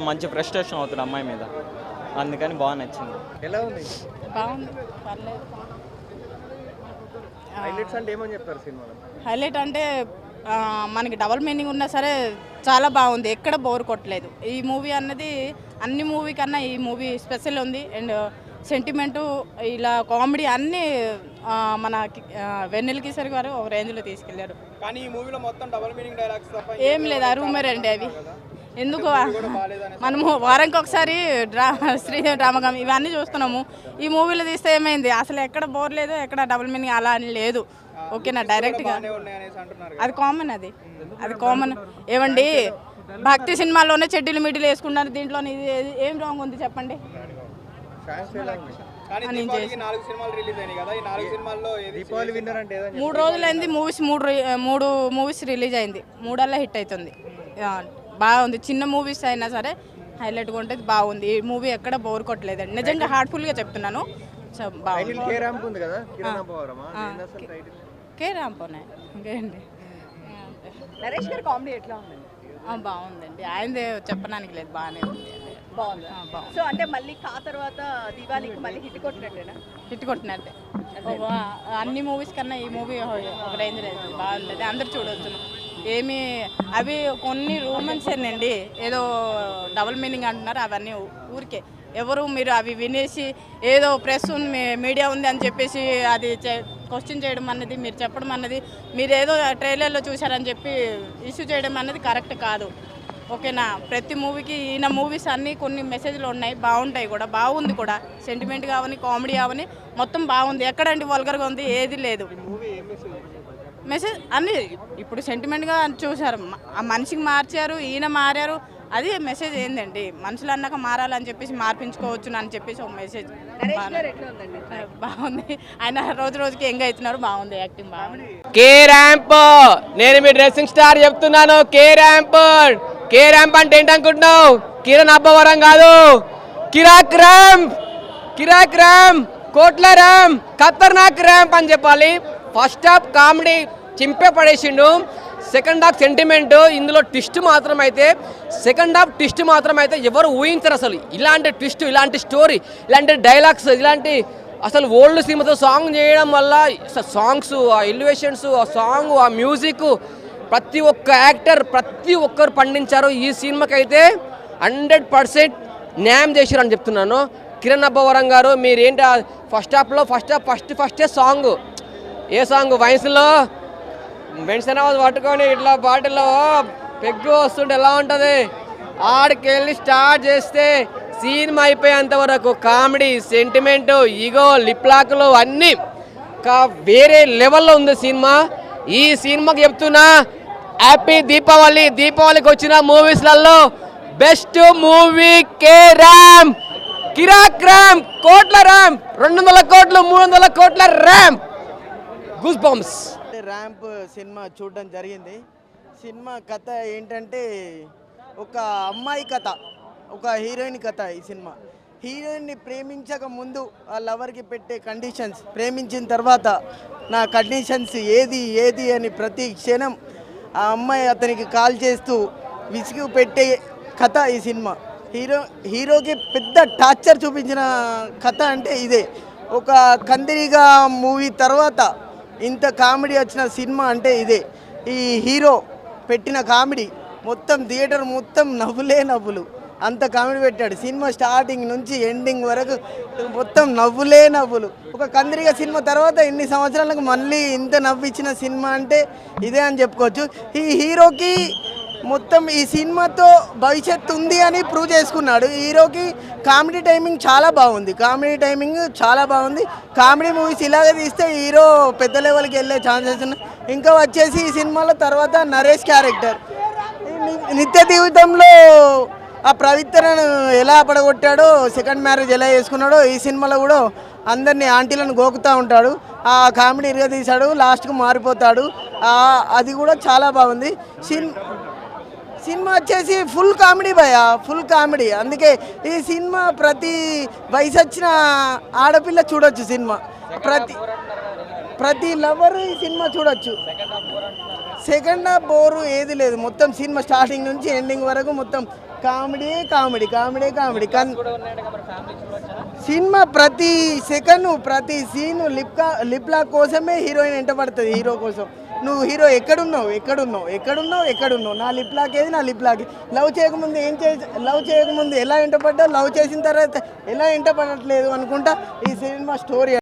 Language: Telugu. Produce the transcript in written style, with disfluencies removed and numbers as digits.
మంచి ఫ్రస్ట్రేషన్ అవుతుంది అమ్మాయి మీద, అందుకని బాగా నచ్చింది. ఎలా ఉంది? బాగుంది, పర్లేదు. హైలైట్స్ అంటే ఏమని చెప్తారు సినిమాలో? హైలైట్ అంటే మనకి డబుల్ మీనింగ్ ఉన్నా సరే చాలా బాగుంది, ఎక్కడ బోర్ కొట్టలేదు. ఈ మూవీ అన్నది అన్ని మూవీ కన్నా ఈ మూవీ స్పెషల్ ఉంది. అండ్ సెంటిమెంటు ఇలా కామెడీ అన్నీ మన వెన్నెల కిషోర్ గారు ఒక రేంజ్లో తీసుకెళ్లారు. కానీ ఈ మూవీలో మొత్తం డబుల్ మీనింగ్ డైలాగ్స్ తప్ప ఏం లేదు, అరుమర్ అండి అవి. ఎందుకు మనము వారానికి ఒకసారి శ్రీదేవి డ్రామా ఇవన్నీ చూస్తున్నాము. ఈ మూవీలో తీస్తే ఏమైంది, అసలు ఎక్కడ బోర్ లేదు, ఎక్కడ డబుల్ మీనింగ్ అలా అని లేదు. ఓకేనా, డైరెక్ట్గా అది కామన్, అది కామన్. ఏమండి, భక్తి సినిమాల్లోనే చెడ్డీలు మిడ్డీలు వేసుకున్నారు, దీంట్లో ఏం రాంగ్ ఉంది చెప్పండి. 3 రోజులైంది మూడు మూవీస్ రిలీజ్ అయింది, 3 హిట్ అవుతుంది. బాగుంది, చిన్న మూవీస్ అయినా సరే హైలైట్గా ఉంటుంది, బాగుంది. ఈ మూవీ ఎక్కడ బోర్ కొట్టలేదండి, నిజంగా హార్ట్ఫుల్గా చెప్తున్నాను. కే రాంపోనే ఇంకేంటి. నరేష్ గారి కామెడీ ఎట్లా ఉందండి? బాగుందండి, ఆయనదే చెప్పడానికి లేదు, బాగానే ఉంది. బాగుంది. సో అంటే మళ్ళీ తర్వాత దివాళీకి మళ్ళీ హిట్ కొట్టినట్టేనా? హిట్ కొట్టినట్టే. అన్ని మూవీస్ కన్నా ఈ మూవీ ఒక రేంజ్ బాగుంటుంది, అందరు చూడవచ్చు. ఏమి అవి కొన్ని రూమన్స్ అండి, ఏదో డబుల్ మీనింగ్ అంటున్నారు, అవన్నీ ఊరికే. ఎవరు మీరు అవి వినేసి ఏదో ప్రెస్ మీడియా ఉంది అని చెప్పేసి అది క్వశ్చన్ చేయడం అన్నది, మీరు చెప్పడం అన్నది, మీరు ఏదో ట్రైలర్లో చూశారని చెప్పి ఇష్యూ చేయడం అన్నది కరెక్ట్ కాదు. ఓకేనా, ప్రతి మూవీకి ఈయన మూవీస్ అన్నీ కొన్ని మెసేజ్లు ఉన్నాయి, బాగుంటాయి కూడా, బాగుంది కూడా. సెంటిమెంట్ కావని, కామెడీ కావని మొత్తం బాగుంది. ఎక్కడండి వల్గర్గా ఉంది, ఏది లేదు. మెసేజ్ అన్నీ ఇప్పుడు సెంటిమెంట్గా చూశారు, ఆ మనిషికి మార్చారు, ఈయన మారారు, అది మెసేజ్ ఏందండి. మనుషులు అన్నాక మారాలని చెప్పేసి మార్పించుకోవచ్చు అని చెప్పేసి ఒక మెసేజ్ బాగుంది. ఆయన రోజు రోజుకి ఎంగ అవుతున్నారు, బాగుంది, యాక్టింగ్ బాగుంది. కే ర్యాంప్, నేను మీ డ్రెస్సింగ్ స్టార్ చెప్తున్నాను. కే ర్యాంప్ అంటే ఏంటనుకుంటున్నావు? కిరణ్ అబ్బవరం కాదు, కిరాక్ ర్యాంప్, కోట్ల ర్యాంప్, ఖతర్నాక్ ర్యాంప్ అని చెప్పాలి. ఫస్ట్ హాఫ్ కామెడీ చింపే పడేసిండు, సెకండ్ హాఫ్ సెంటిమెంట్. ఇందులో ట్విస్ట్ మాత్రమైతే, సెకండ్ హాఫ్ ట్విస్ట్ మాత్రమైతే ఎవరు ఊహించరు అసలు. ఇలాంటి ట్విస్ట్, ఇలాంటి స్టోరీ, ఇలాంటి డైలాగ్స్, ఇలాంటి అసలు ఓల్డ్ సినిమాతో సాంగ్ చేయడం వల్ల సాంగ్స్, ఆ ఎలివేషన్స్, ఆ సాంగ్, ఆ మ్యూజిక్, ప్రతి ఒక్క యాక్టర్ ప్రతి ఒక్కరు పండించారు. ఈ సినిమాకి అయితే 100% న్యాయం చేశారు అని చెప్తున్నాను. కిరణ్ అబ్బవరం గారు, మీరేంటి ఫస్ట్ హాఫ్లో సాంగ్, ఏ సాంగ్, వయసులో మెన్సనావాజ్ పట్టుకొని ఇట్లా బాటిల్లో పెగ్గు వస్తుంటే ఎలా ఉంటుంది, ఆడికి వెళ్ళి స్టార్ట్ చేస్తే సినిమా అయిపోయేంత వరకు కామెడీ, సెంటిమెంట్, ఈగో, లిప్లాక్లు అన్నీ వేరే లెవెల్లో ఉంది సినిమా. ఈ సినిమాకి చెప్తున్నా హ్యాపీ దీపావళి. దీపావళికి వచ్చిన మూవీస్లలో బెస్ట్ మూవీ కే ర్యాంప్, కిరాక్ ర్యాంప్, కోట్ల ర్యాంప్, 200 కోట్లు 300 కోట్ల ర్యాంప్, గూస్ బంప్స్. ర్యాంప్ సినిమా చూడడం జరిగింది. సినిమా కథ ఏంటంటే ఒక అమ్మాయి కథ, ఒక హీరోయిన్ కథ. ఈ సినిమా హీరోయిన్ని ప్రేమించక ముందు ఆ లవర్కి పెట్టే కండిషన్స్, ప్రేమించిన తర్వాత నా కండిషన్స్ ఏది అని ప్రతి క్షణం ఆ అమ్మాయి అతనికి కాల్ చేస్తూ విసిగి పెట్టే కథ ఈ సినిమా. హీరోకి పెద్ద టార్చర్ చూపించిన కథ అంటే ఇదే. ఒక కందిరిగా మూవీ తర్వాత ఇంత కామెడీ వచ్చిన సినిమా అంటే ఇదే. ఈ హీరో పెట్టిన కామెడీ మొత్తం థియేటర్ మొత్తం నవ్వులు, అంత కామెడీ పెట్టాడు. సినిమా స్టార్టింగ్ నుంచి ఎండింగ్ వరకు మొత్తం నవ్వులు. ఒక కందిరిగా సినిమా తర్వాత ఇన్ని సంవత్సరాలకు మళ్ళీ ఇంత నవ్విచ్చిన సినిమా అంటే ఇదే అని చెప్పుకోవచ్చు. ఈ హీరోకి మొత్తం ఈ సినిమాతో భవిష్యత్తు ఉంది అని ప్రూవ్ చేసుకున్నాడు. హీరోకి కామెడీ టైమింగ్ చాలా బాగుంది, కామెడీ మూవీస్ ఇలాగే తీస్తే హీరో పెద్ద లెవెల్కి వెళ్ళే ఛాన్సెస్ ఉన్నాయి. ఇంకా వచ్చేసి ఈ సినిమాలో తర్వాత నరేష్ క్యారెక్టర్ నిత్య జీవితంలో ఆ పవిత్రను ఎలా పడగొట్టాడో, సెకండ్ మ్యారేజ్ ఎలా చేసుకున్నాడో ఈ సినిమాలో కూడా అందరినీ ఆంటీలను గోకుతూ ఉంటాడు. ఆ కామెడీ ఇరుగా తీశాడు, లాస్ట్కు మారిపోతాడు. అది కూడా చాలా బాగుంది. సినిమా వచ్చేసి ఫుల్ కామెడీ. అందుకే ఈ సినిమా ప్రతి వయసు వచ్చిన ఆడపిల్ల చూడొచ్చు. సినిమా ప్రతి లవర్ ఈ సినిమా చూడొచ్చు. సెకండ్ హాఫ్ బోరు ఏది లేదు, మొత్తం సినిమా స్టార్టింగ్ నుంచి ఎండింగ్ వరకు మొత్తం comedy comedy comedy comedy cinema ప్రతి సెకండ్ ప్రతి సీన్ లిప్ లాక్ కోసమే హీరోయిన్ ఎంట పడుతుంది. హీరో కోసం నువ్వు హీరో ఎక్కడున్నావు నా లిప్ లాక్ ఏది, నా లిప్ లాక్ లవ్ చేయకముందు లవ్ చేయకముందు ఎలా ఎంట పడ్డావు, లవ్ చేసిన తర్వాత ఎలా ఎంట పడట్లేదు అనుకుంటా ఈ సినిమా స్టోరీ.